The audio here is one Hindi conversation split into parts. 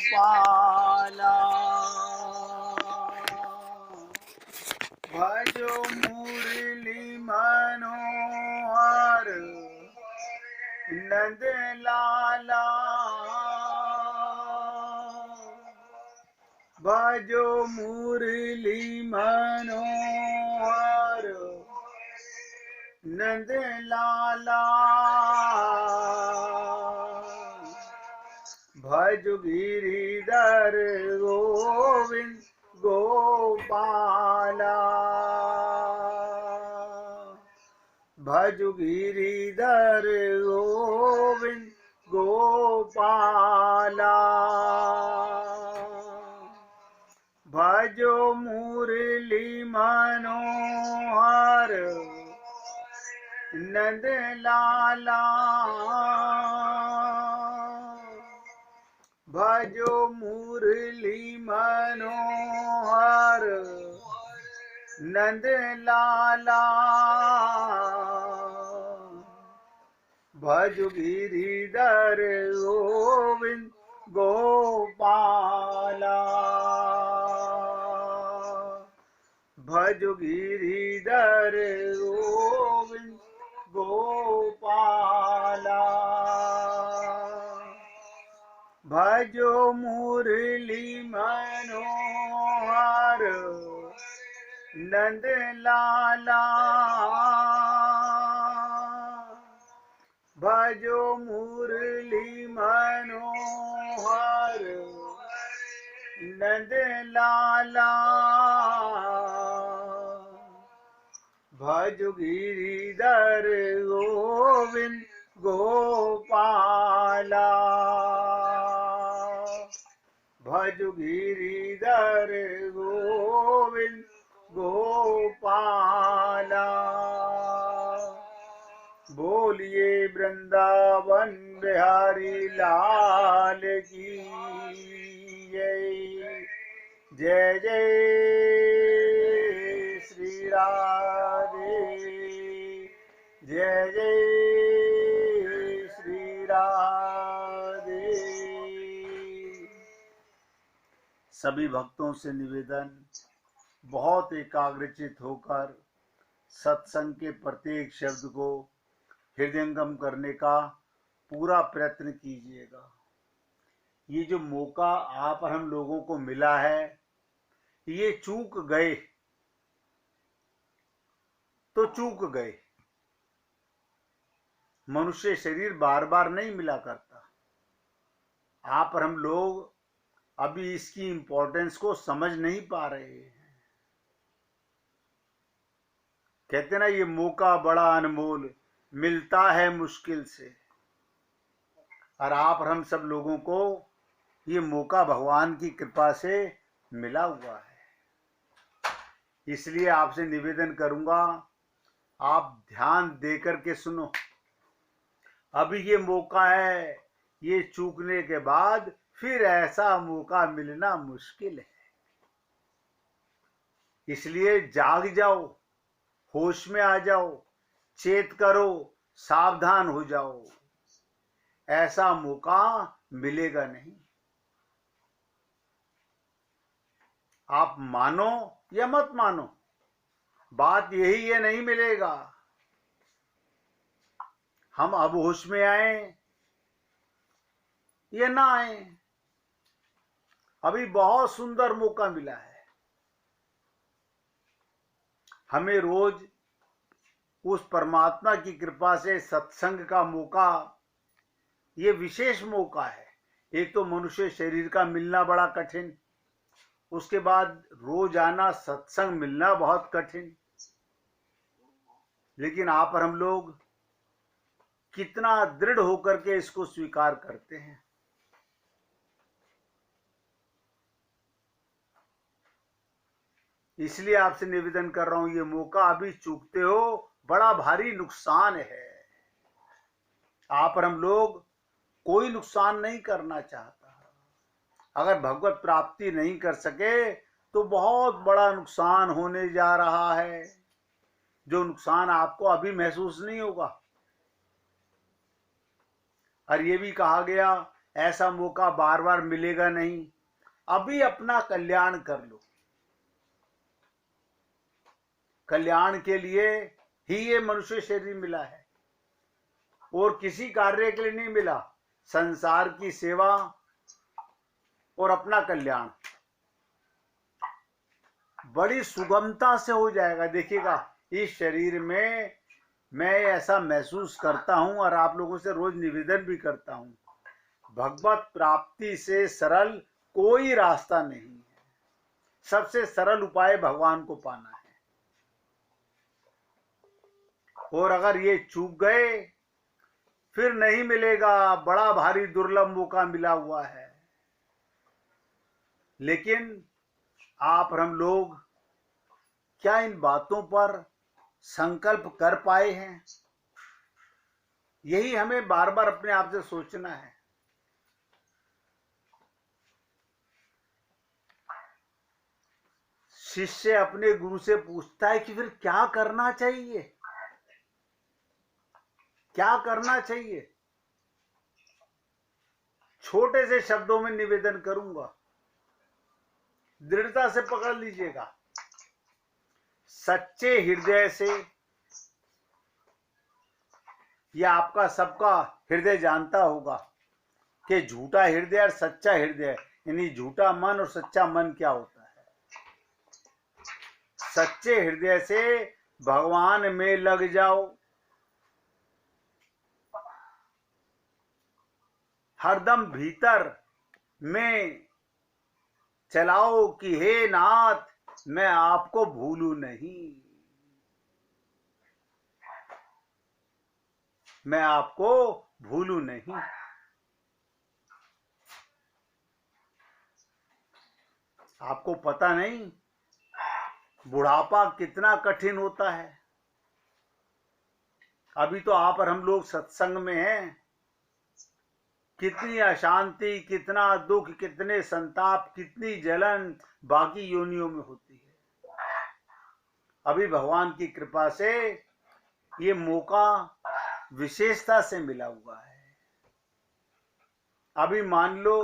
गोपाला भजो मुरली मनोहर नंद लाला भजो मुरली मनोहर नंद लाला भज गिरिधर गोविंद गोपाला भज गिरिधर गोविंद गोपाला भजो मुरली मनोहर नंद लाला भजो मुरली मनोहर नंद लाला भज गिरिधर गोविंद गोपाला भज गिरिधर गोविंद गोपाला भजो मुरली मनोहर नंद लाला भजो मुरली मनोहर नंद लाला भज गिरिधर गोविंद गोपाला भज गिरिधर गोविंद गोपाला बोलिए वृंदावन बिहारी लाल की जय जय जय श्री राधे जय जय श्री राधे। सभी भक्तों से निवेदन, बहुत एकाग्रचित होकर सत्संग के प्रत्येक शब्द को हृदयंगम करने का पूरा प्रयत्न कीजिएगा। ये जो मौका आप और हम लोगों को मिला है, ये चूक गए तो चूक गए। मनुष्य शरीर बार बार नहीं मिला करता। आप और हम लोग अभी इसकी इंपॉर्टेंस को समझ नहीं पा रहे हैं। कहते ना, ये मौका बड़ा अनमोल, मिलता है मुश्किल से। और आप और हम सब लोगों को ये मौका भगवान की कृपा से मिला हुआ है। इसलिए आपसे निवेदन करूंगा, आप ध्यान देकर के सुनो। अभी ये मौका है, ये चूकने के बाद फिर ऐसा मौका मिलना मुश्किल है। इसलिए जाग जाओ, होश में आ जाओ, चेत करो, सावधान हो जाओ। ऐसा मौका मिलेगा नहीं। आप मानो या मत मानो, बात यही है, नहीं मिलेगा। हम अब होश में आए या ना आए, अभी बहुत सुंदर मौका मिला है। हमें रोज उस परमात्मा की कृपा से सत्संग का मौका, ये विशेष मौका है। एक तो मनुष्य शरीर का मिलना बड़ा कठिन, उसके बाद रोजाना सत्संग मिलना बहुत कठिन। लेकिन आप और हम लोग कितना दृढ़ होकर के इसको स्वीकार करते हैं। इसलिए आपसे निवेदन कर रहा हूं, ये मौका अभी चूकते हो, बड़ा भारी नुकसान है। आप और हम लोग कोई नुकसान नहीं करना चाहता। अगर भगवत प्राप्ति नहीं कर सके तो बहुत बड़ा नुकसान होने जा रहा है, जो नुकसान आपको अभी महसूस नहीं होगा। और ये भी कहा गया ऐसा मौका बार बार मिलेगा नहीं। अभी अपना कल्याण कर लो। कल्याण के लिए ही ये मनुष्य शरीर मिला है और किसी कार्य के लिए नहीं मिला। संसार की सेवा और अपना कल्याण बड़ी सुगमता से हो जाएगा। देखिएगा, इस शरीर में मैं ऐसा महसूस करता हूं और आप लोगों से रोज निवेदन भी करता हूं, भगवत प्राप्ति से सरल कोई रास्ता नहीं है। सबसे सरल उपाय भगवान को पाना है। और अगर ये चूक गए फिर नहीं मिलेगा। बड़ा भारी दुर्लभ मौका मिला हुआ है। लेकिन आप और हम लोग क्या इन बातों पर संकल्प कर पाए हैं? यही हमें बार बार अपने आप से सोचना है। शिष्य अपने गुरु से पूछता है कि फिर क्या करना चाहिए, क्या करना चाहिए? छोटे से शब्दों में निवेदन करूंगा, दृढ़ता से पकड़ लीजिएगा। सच्चे हृदय से, यह आपका सबका हृदय जानता होगा कि झूठा हृदय और सच्चा हृदय, यानी झूठा मन और सच्चा मन क्या होता है। सच्चे हृदय से भगवान में लग जाओ। हरदम भीतर में चलाओ कि हे नाथ, मैं आपको भूलूं नहीं, मैं आपको भूलूं नहीं। आपको पता नहीं बुढ़ापा कितना कठिन होता है। अभी तो आप और हम लोग सत्संग में हैं। कितनी अशांति, कितना दुख, कितने संताप, कितनी जलन बाकी योनियों में होती है। अभी भगवान की कृपा से ये मौका विशेषता से मिला हुआ है। अभी मान लो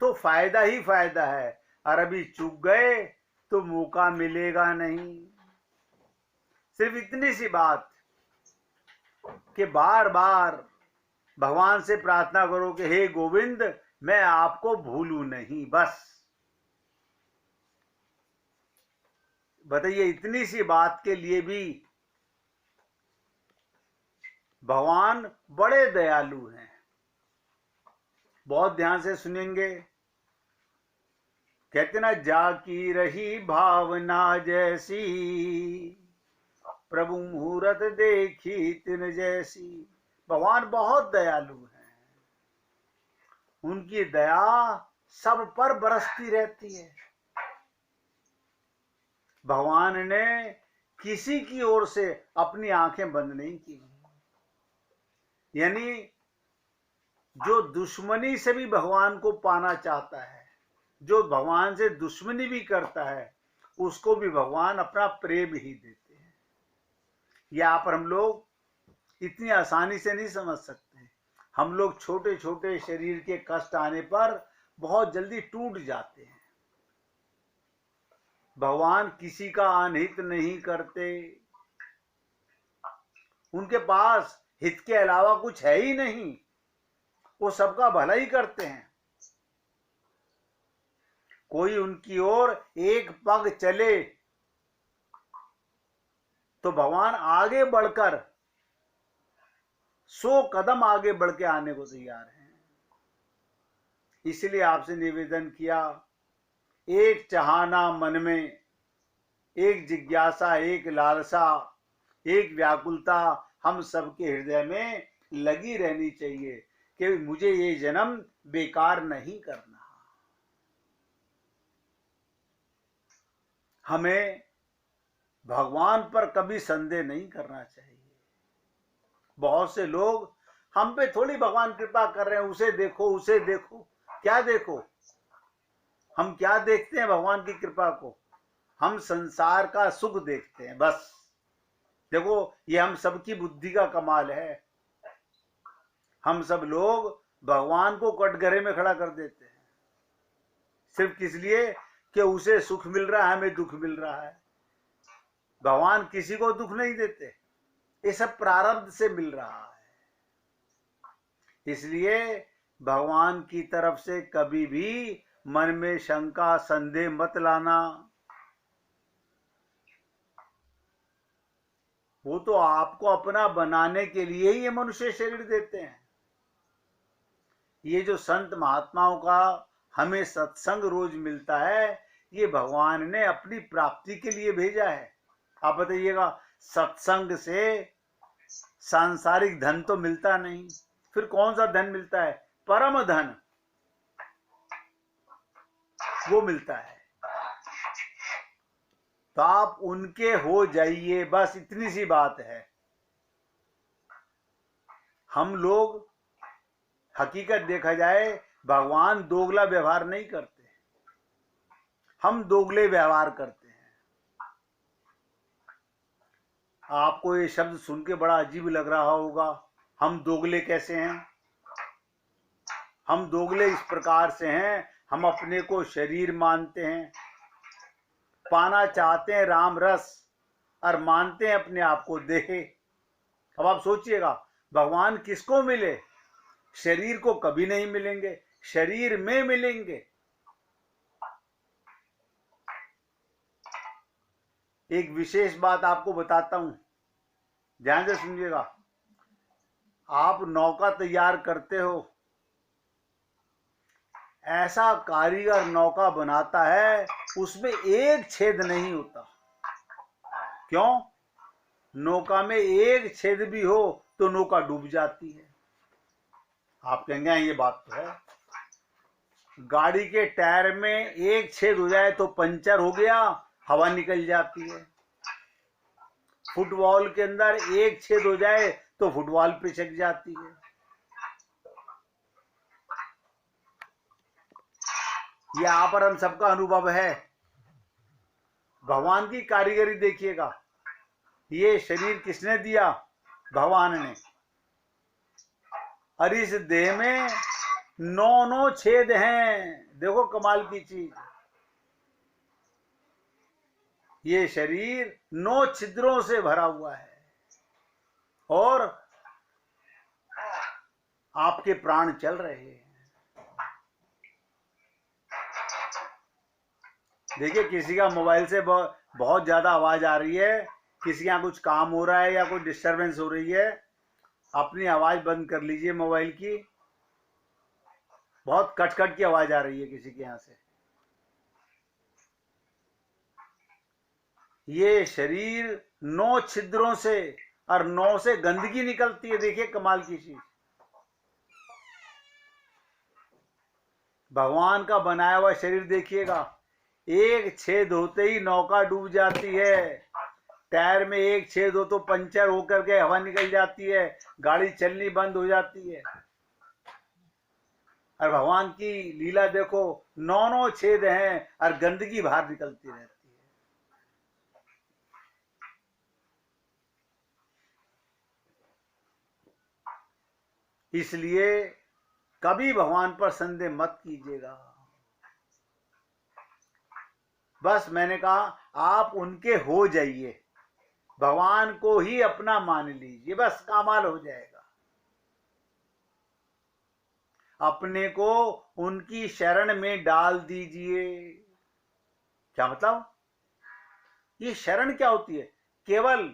तो फायदा ही फायदा है, और अभी चूक गए तो मौका मिलेगा नहीं। सिर्फ इतनी सी बात कि बार बार भगवान से प्रार्थना करो कि हे गोविंद, मैं आपको भूलूं नहीं। बस बताइए, इतनी सी बात के लिए भी भगवान बड़े दयालु हैं। बहुत ध्यान से सुनेंगे। कहते ना, जाकी रही भावना जैसी, प्रभु मुहूर्त देखी तिन जैसी। भगवान बहुत दयालु हैं। उनकी दया सब पर बरसती रहती है। भगवान ने किसी की ओर से अपनी आंखें बंद नहीं की। यानी जो दुश्मनी से भी भगवान को पाना चाहता है, जो भगवान से दुश्मनी भी करता है, उसको भी भगवान अपना प्रेम ही देते हैं। यह आप हम लोग इतनी आसानी से नहीं समझ सकते। हम लोग छोटे छोटे शरीर के कष्ट आने पर बहुत जल्दी टूट जाते हैं। भगवान किसी का अनहित नहीं करते। उनके पास हित के अलावा कुछ है ही नहीं। वो सबका भला ही करते हैं। कोई उनकी ओर एक पग चले तो भगवान आगे बढ़कर 100 कदम आगे बढ़ के आने को तैयार हैं। इसलिए आपसे निवेदन किया, एक चाहना मन में, एक जिज्ञासा, एक लालसा, एक व्याकुलता हम सबके हृदय में लगी रहनी चाहिए कि मुझे ये जन्म बेकार नहीं करना। हमें भगवान पर कभी संदेह नहीं करना चाहिए। बहुत से लोग हम पे थोड़ी भगवान कृपा कर रहे हैं, उसे देखो उसे देखो। क्या देखो? हम क्या देखते हैं भगवान की कृपा को? हम संसार का सुख देखते हैं बस। देखो, ये हम सबकी बुद्धि का कमाल है। हम सब लोग भगवान को कटघरे में खड़ा कर देते हैं, सिर्फ किस लिए कि उसे सुख मिल रहा है, हमें दुख मिल रहा है। भगवान किसी को दुख नहीं देते, ये सब प्रारब्ध से मिल रहा है। इसलिए भगवान की तरफ से कभी भी मन में शंका संदेह मत लाना। वो तो आपको अपना बनाने के लिए ही ये मनुष्य शरीर देते हैं। ये जो संत महात्माओं का हमें सत्संग रोज मिलता है, ये भगवान ने अपनी प्राप्ति के लिए भेजा है। आप बताइएगा, सत्संग से सांसारिक धन तो मिलता नहीं, फिर कौन सा धन मिलता है? परम धन वो मिलता है। तो आप उनके हो जाइए, बस इतनी सी बात है। हम लोग हकीकत देखा जाए, भगवान दोगला व्यवहार नहीं करते, हम दोगले व्यवहार करते हैं। आपको ये शब्द सुन के बड़ा अजीब लग रहा होगा, हम दोगले कैसे हैं? हम दोगले इस प्रकार से हैं, हम अपने को शरीर मानते हैं, पाना चाहते हैं राम रस, और मानते हैं अपने आप को देह। अब आप सोचिएगा, भगवान किसको मिले? शरीर को कभी नहीं मिलेंगे, शरीर में मिलेंगे। एक विशेष बात आपको बताता हूं, ध्यान से सुनिएगा। आप नौका तैयार करते हो, ऐसा कारीगर नौका बनाता है उसमें एक छेद नहीं होता। क्यों? नौका में एक छेद भी हो तो नौका डूब जाती है। आप कहेंगे ये बात तो है, गाड़ी के टायर में एक छेद हो जाए तो पंचर हो गया, हवा निकल जाती है। फुटबॉल के अंदर एक छेद हो जाए तो फुटबॉल पिचक जाती है। यह आप और हम सबका अनुभव है। भगवान की कारीगरी देखिएगा, ये शरीर किसने दिया? भगवान ने। और इस देह में 9 छेद हैं। देखो कमाल की चीज, ये शरीर 9 छिद्रों से भरा हुआ है, और आपके प्राण चल रहे हैं। देखिए, किसी का मोबाइल से बहुत ज्यादा आवाज आ रही है, किसी यहाँ कुछ काम हो रहा है या कोई डिस्टरबेंस हो रही है, अपनी आवाज बंद कर लीजिए मोबाइल की। बहुत कट की आवाज आ रही है किसी के यहाँ से। ये शरीर 9 छिद्रों से, और 9 से गंदगी निकलती है। देखिए कमाल की चीज, भगवान का बनाया हुआ शरीर देखिएगा, एक छेद होते ही नौका डूब जाती है। टायर में एक छेद हो तो पंचर होकर के हवा निकल जाती है, गाड़ी चलनी बंद हो जाती है। और भगवान की लीला देखो, 9 छेद हैं और गंदगी बाहर निकलती रहती है। इसलिए कभी भगवान पर संदेह मत कीजिएगा। बस मैंने कहा, आप उनके हो जाइए, भगवान को ही अपना मान लीजिए, बस कमाल हो जाएगा। अपने को उनकी शरण में डाल दीजिए। क्या मतलब? ये शरण क्या होती है? केवल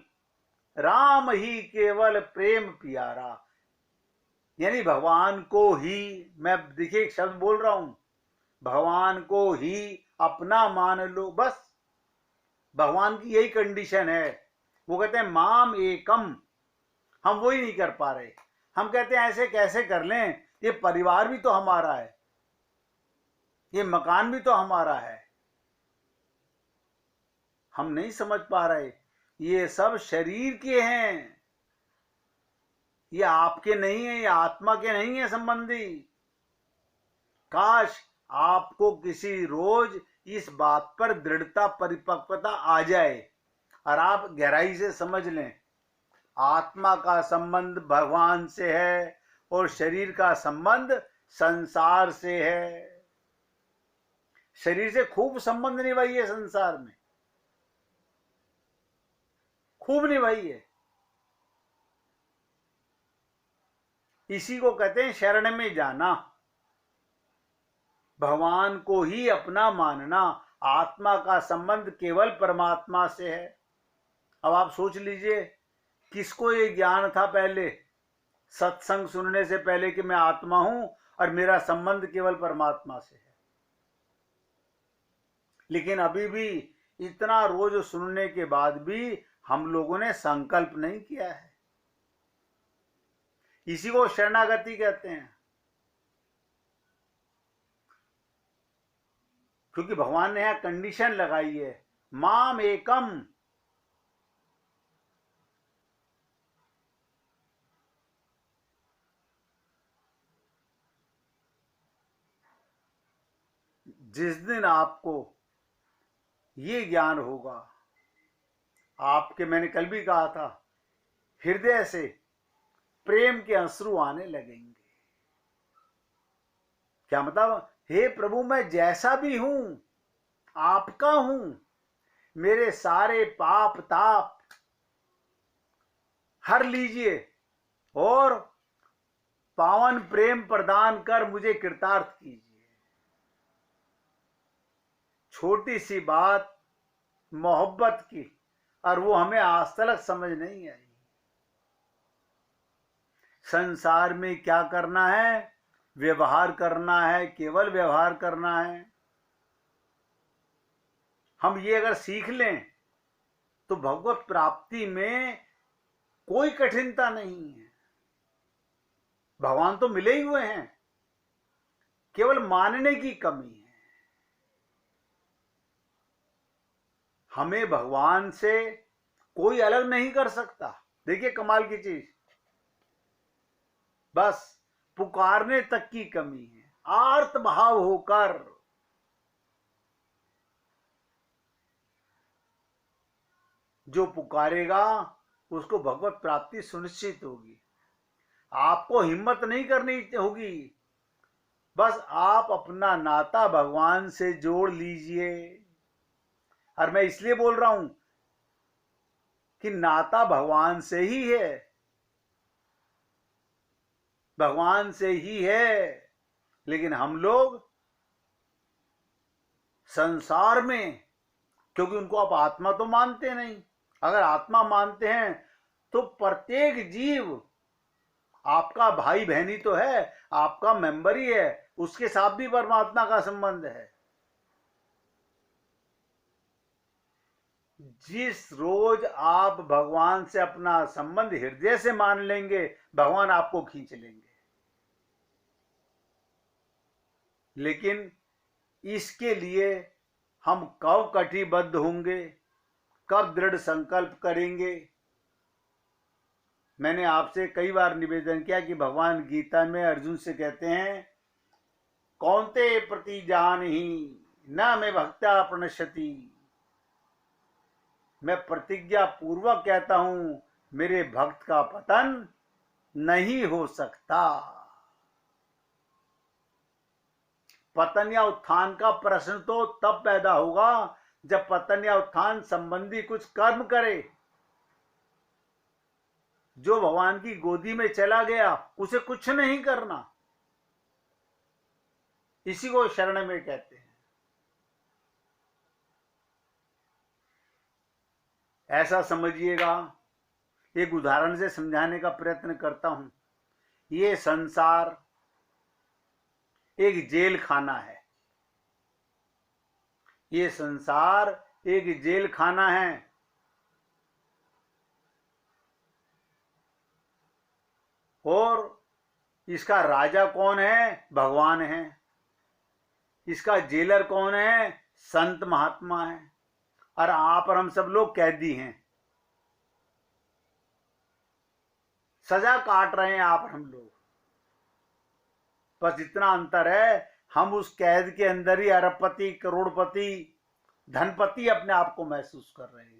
राम ही केवल प्रेम प्यारा, यानी भगवान को ही, मैं देखिए एक शब्द बोल रहा हूं, भगवान को ही अपना मान लो, बस। भगवान की यही कंडीशन है। वो कहते हैं माम एकम, हम वही नहीं कर पा रहे। हम कहते हैं ऐसे कैसे कर लें, ये परिवार भी तो हमारा है, ये मकान भी तो हमारा है। हम नहीं समझ पा रहे, ये सब शरीर के हैं, ये आपके नहीं है, ये आत्मा के नहीं है संबंधी। काश आपको किसी रोज इस बात पर दृढ़ता, परिपक्वता आ जाए और आप गहराई से समझ लें, आत्मा का संबंध भगवान से है, और शरीर का संबंध संसार से है। शरीर से खूब संबंध निभाइए, संसार में खूब निभाइए। इसी को कहते हैं शरण में जाना, भगवान को ही अपना मानना। आत्मा का संबंध केवल परमात्मा से है। अब आप सोच लीजिए, किसको ये ज्ञान था पहले, सत्संग सुनने से पहले, कि मैं आत्मा हूं और मेरा संबंध केवल परमात्मा से है। लेकिन अभी भी इतना रोज सुनने के बाद भी हम लोगों ने संकल्प नहीं किया है। इसी को शरणागति कहते हैं। क्योंकि भगवान ने यहां कंडीशन लगाई है, माम एकम। जिस दिन आपको ये ज्ञान होगा, आपके, मैंने कल भी कहा था, हृदय से प्रेम के अश्रु आने लगेंगे। क्या मतलब, हे प्रभु मैं जैसा भी हूं आपका हूं, मेरे सारे पाप ताप हर लीजिए और पावन प्रेम प्रदान कर मुझे कृतार्थ कीजिए। छोटी सी बात मोहब्बत की, और वो हमें आज तक समझ नहीं आई। संसार में क्या करना है, व्यवहार करना है, केवल व्यवहार करना है। हम ये अगर सीख लें तो भगवत प्राप्ति में कोई कठिनता नहीं है। भगवान तो मिले ही हुए हैं, केवल मानने की कमी है। हमें भगवान से कोई अलग नहीं कर सकता। देखिए कमाल की चीज, बस पुकारने तक की कमी है। आर्त भाव होकर जो पुकारेगा उसको भगवत प्राप्ति सुनिश्चित होगी। आपको हिम्मत नहीं करनी होगी, बस आप अपना नाता भगवान से जोड़ लीजिए। और मैं इसलिए बोल रहा हूं कि नाता भगवान से ही है, भगवान से ही है। लेकिन हम लोग संसार में, क्योंकि उनको आप आत्मा तो मानते नहीं। अगर आत्मा मानते हैं तो प्रत्येक जीव आपका भाई बहनी तो है, आपका मेंबर ही है, उसके साथ भी परमात्मा का संबंध है। जिस रोज आप भगवान से अपना संबंध हृदय से मान लेंगे, भगवान आपको खींच लेंगे। लेकिन इसके लिए हम कब कटिबद्ध होंगे, कब दृढ़ संकल्प करेंगे। मैंने आपसे कई बार निवेदन किया कि भगवान गीता में अर्जुन से कहते हैं, कौन्ते प्रति जानहि न मे भक्त्या प्रणश्यति। मैं प्रतिज्ञा पूर्वक कहता हूं, मेरे भक्त का पतन नहीं हो सकता। पतन या उत्थान का प्रश्न तो तब पैदा होगा जब पतन या उत्थान संबंधी कुछ कर्म करे। जो भगवान की गोदी में चला गया उसे कुछ नहीं करना। इसी को शरण में कहते हैं। ऐसा समझिएगा, एक उदाहरण से समझाने का प्रयत्न करता हूं। ये संसार एक जेल खाना है। ये संसार एक जेल खाना है। और इसका राजा कौन है, भगवान है। इसका जेलर कौन है, संत महात्मा है। और आप और हम सब लोग कैदी हैं, सजा काट रहे हैं आप और हम लोग। बस इतना अंतर है, हम उस कैद के अंदर ही अरबपति, करोड़पति, धनपति अपने आप को महसूस कर रहे हैं।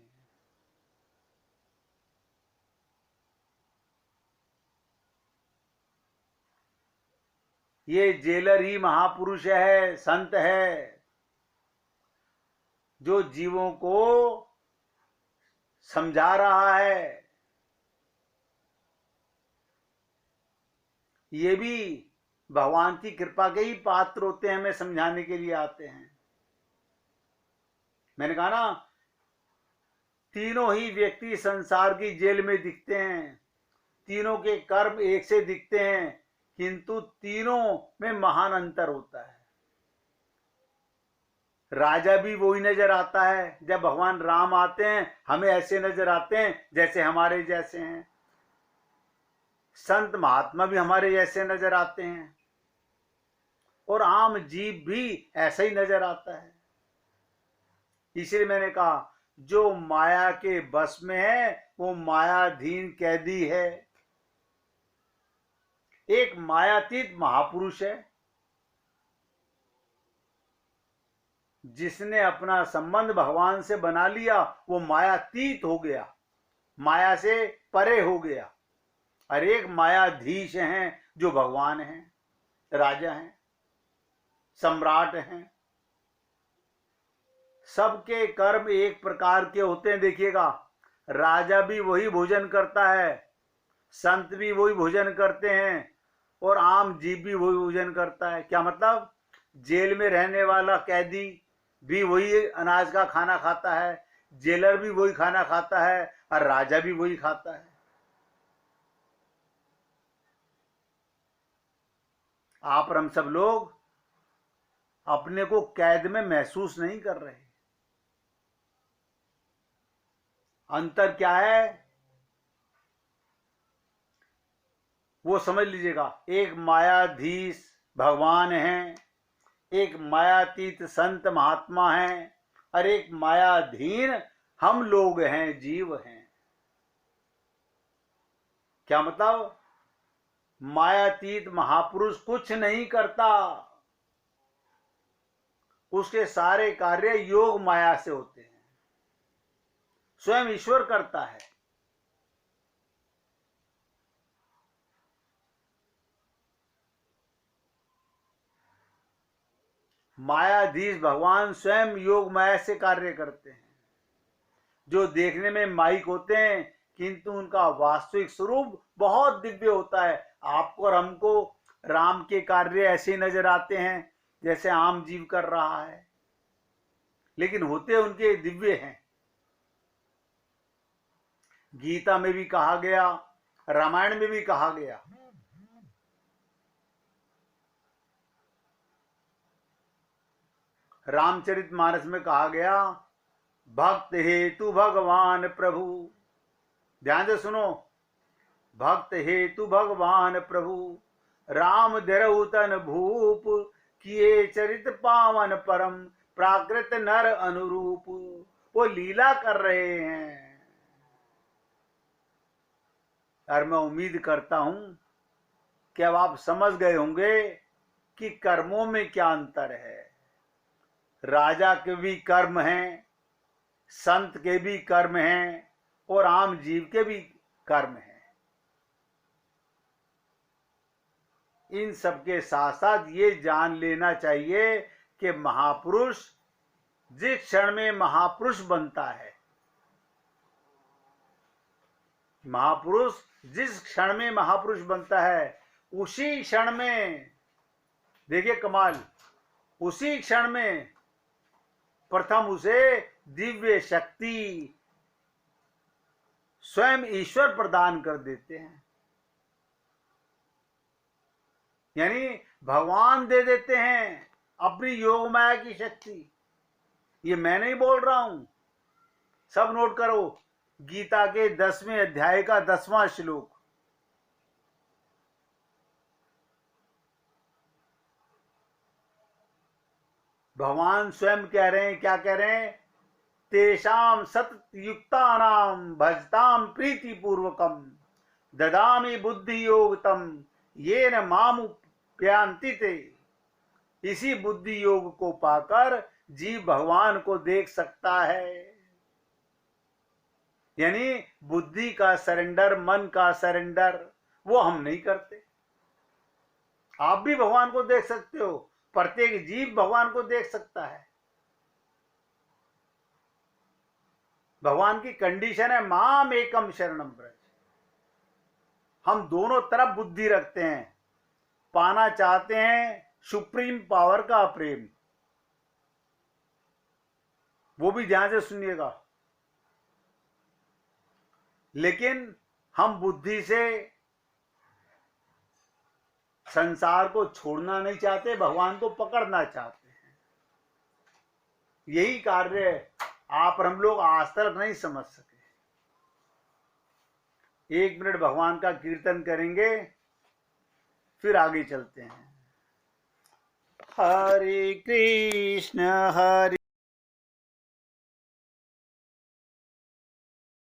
ये जेलर ही महापुरुष है, संत है, जो जीवों को समझा रहा है। ये भी भगवान की कृपा के ही पात्र होते हैं, हमें समझाने के लिए आते हैं। मैंने कहा ना, तीनों ही व्यक्ति संसार की जेल में दिखते हैं, तीनों के कर्म एक से दिखते हैं, किंतु तीनों में महान अंतर होता है। राजा भी वही नजर आता है, जब भगवान राम आते हैं हमें ऐसे नजर आते हैं जैसे हमारे जैसे हैं। संत महात्मा भी हमारे जैसे नजर आते हैं, और आम जीव भी ऐसा ही नजर आता है। इसलिए मैंने कहा, जो माया के बस में है वो मायाधीन कैदी है। एक मायातीत महापुरुष है, जिसने अपना संबंध भगवान से बना लिया, वो मायातीत हो गया, माया से परे हो गया। और एक मायाधीश हैं जो भगवान हैं, राजा हैं, सम्राट हैं। सबके कर्म एक प्रकार के होते हैं। देखिएगा, राजा भी वही भोजन करता है, संत भी वही भोजन करते हैं, और आम जीव भी वही भोजन करता है। क्या मतलब? जेल में रहने वाला कैदी भी वही अनाज का खाना खाता है, जेलर भी वही खाना खाता है, और राजा भी वही खाता है। आप और हम सब लोग अपने को कैद में महसूस नहीं कर रहे। अंतर क्या है वो समझ लीजिएगा। एक मायाधीश भगवान हैं, एक मायातीत संत महात्मा हैं, और एक मायाधीन हम लोग हैं, जीव हैं। क्या मतलब? मायातीत महापुरुष कुछ नहीं करता, उसके सारे कार्य योग माया से होते हैं, स्वयं ईश्वर करता है। मायाधीश भगवान स्वयं योग माया से कार्य करते हैं, जो देखने में माइक होते हैं, किंतु उनका वास्तविक स्वरूप बहुत दिव्य होता है। आपको और हमको राम के कार्य ऐसे नजर आते हैं जैसे आम जीव कर रहा है, लेकिन होते उनके दिव्य हैं। गीता में भी कहा गया, रामायण में भी कहा गया, रामचरितमानस में कहा गया, भक्त हेतु भगवान प्रभु। ध्यान से सुनो, भक्त हेतु भगवान प्रभु, राम धरऊ तन भूप, किए चरित पावन परम, प्राकृत नर अनुरूप। वो लीला कर रहे हैं। और मैं उम्मीद करता हूं कि अब आप समझ गए होंगे कि कर्मों में क्या अंतर है। राजा के भी कर्म हैं, संत के भी कर्म हैं, और आम जीव के भी कर्म हैं। इन सबके साथ साथ ये जान लेना चाहिए कि महापुरुष जिस क्षण में महापुरुष बनता है, महापुरुष जिस क्षण में महापुरुष बनता है, उसी क्षण में, देखिए कमाल, उसी क्षण में प्रथम उसे दिव्य शक्ति स्वयं ईश्वर प्रदान कर देते हैं। यानी भगवान दे देते हैं अपनी योग माया की शक्ति। ये मैं नहीं बोल रहा हूं, सब नोट करो। गीता के 10वें अध्याय का 10वां श्लोक, भगवान स्वयं कह रहे हैं, क्या कह रहे हैं? तेषाम सतयुक्तानाम भजताम प्रीति पूर्वकम ददामि बुद्धि योगतम ये न मामुप्यांति ते। इसी बुद्धि योग को पाकर जीव भगवान को देख सकता है। यानी बुद्धि का सरेंडर, मन का सरेंडर वो हम नहीं करते। आप भी भगवान को देख सकते हो, प्रत्येक जीव भगवान को देख सकता है। भगवान की कंडीशन है माम एकम शरणम ब्रज। हम दोनों तरफ बुद्धि रखते हैं, पाना चाहते हैं सुप्रीम पावर का प्रेम। वो भी ध्यान से सुनिएगा। लेकिन हम बुद्धि से संसार को छोड़ना नहीं चाहते, भगवान को पकड़ना चाहते हैं। यही कार्य आप और हम लोग आज तक नहीं समझ सके। 1 मिनट भगवान का कीर्तन करेंगे, फिर आगे चलते हैं। हरे कृष्ण हरे